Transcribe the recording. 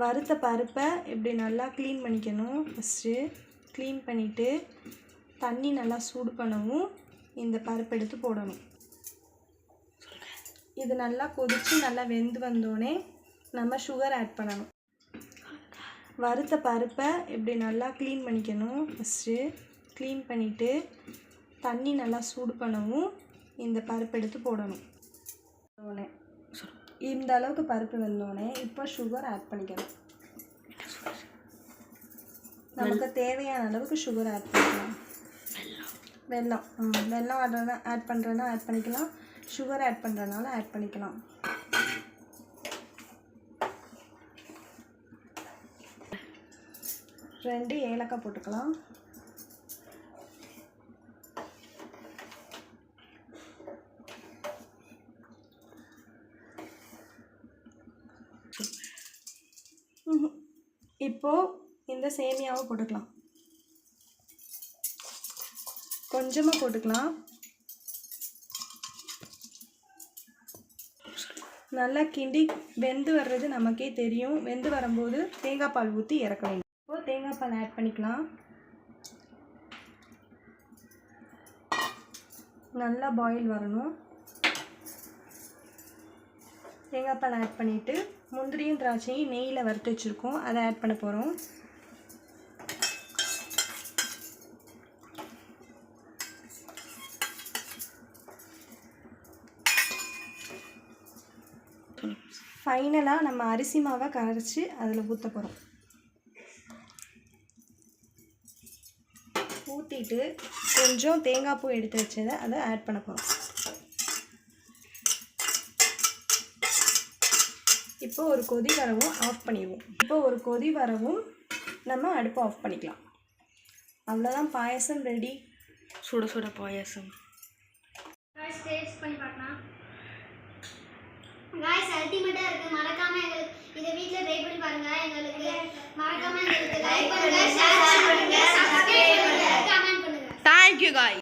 வறுத்த பருப்பை இப்படி நல்லா க்ளீன் பண்ணிக்கணும். ஃபஸ்ட்டு க்ளீன் பண்ணிவிட்டு தண்ணி நல்லா சூடு பண்ணவும் இந்த பருப்பு எடுத்து போடணும். இது நல்லா கொதித்து நல்லா வெந்து வந்தோடனே நம்ம சுகர் ஆட் பண்ணணும். வறுத்த பருப்பை இப்படி நல்லா க்ளீன் பண்ணிக்கணும். ஃபஸ்ட்டு க்ளீன் பண்ணிவிட்டு தண்ணி நல்லா சூடு பண்ணவும் இந்த பருப்பு எடுத்து போடணும். இந்த அளவுக்கு பருப்பு வெந்தோடனே இப்போ சுகர் ஆட் பண்ணிக்கணும். நமக்கு தேவையான அளவுக்கு சுகர் ஆட் பண்ணிக்கலாம். வெல்லம் ஆட் பண்ணுறதுனா ஆட் பண்ணிக்கலாம், சுகர் ஆட் பண்ணுறதுனால ஆட் பண்ணிக்கலாம். ரெண்டு ஏலக்காய் போட்டுக்கலாம். இப்போது இந்த சேமியாவை போட்டுக்கலாம். கொஞ்சமாக போட்டுக்கலாம். நல்லா கிண்டி வெந்து வர்றது நமக்கே தெரியும். வெந்து வரும்போது தேங்காய் பால் ஊற்றி இறக்க வேண்டும். இப்போது தேங்காய் பால் ஆட் பண்ணிக்கலாம். நல்லா பாயில் வரணும். தேங்காய் பால் ஆட் பண்ணிவிட்டு முந்திரியும் திராட்சையும் நெய்யில் வறுத்து வச்சுருக்கோம், அதை ஆட் பண்ண போகிறோம். ஃபைனலாக நம்ம அரிசி மாவை கரைச்சி அதில் ஊற்ற போகிறோம். ஊற்றிட்டு கொஞ்சம் தேங்காய் பூ எடுத்து வச்சதை அதை ஆட் பண்ண போகிறோம். இப்போ ஒரு கொதி வரவும் ஆஃப் பண்ணிடுவோம். இப்போ ஒரு கொதி வரவும் நம்ம அடுப்பை ஆஃப் பண்ணிக்கலாம். அவ்வளோதான், பாயசம் ரெடி. சுட சுட பாயசம். டேஸ்ட் பண்ணி பார்க்கலாம். गाइस அல்டிமேட்டா இருக்கு. மறக்காம இத வீட்ல ட்ரை பண்ணி பாருங்க. மறக்காம லைக் பண்ணுங்க, ஷேர் பண்ணுங்க, சப்ஸ்கிரைப் பண்ணுங்க, கமெண்ட் பண்ணுங்க. Thank you guys.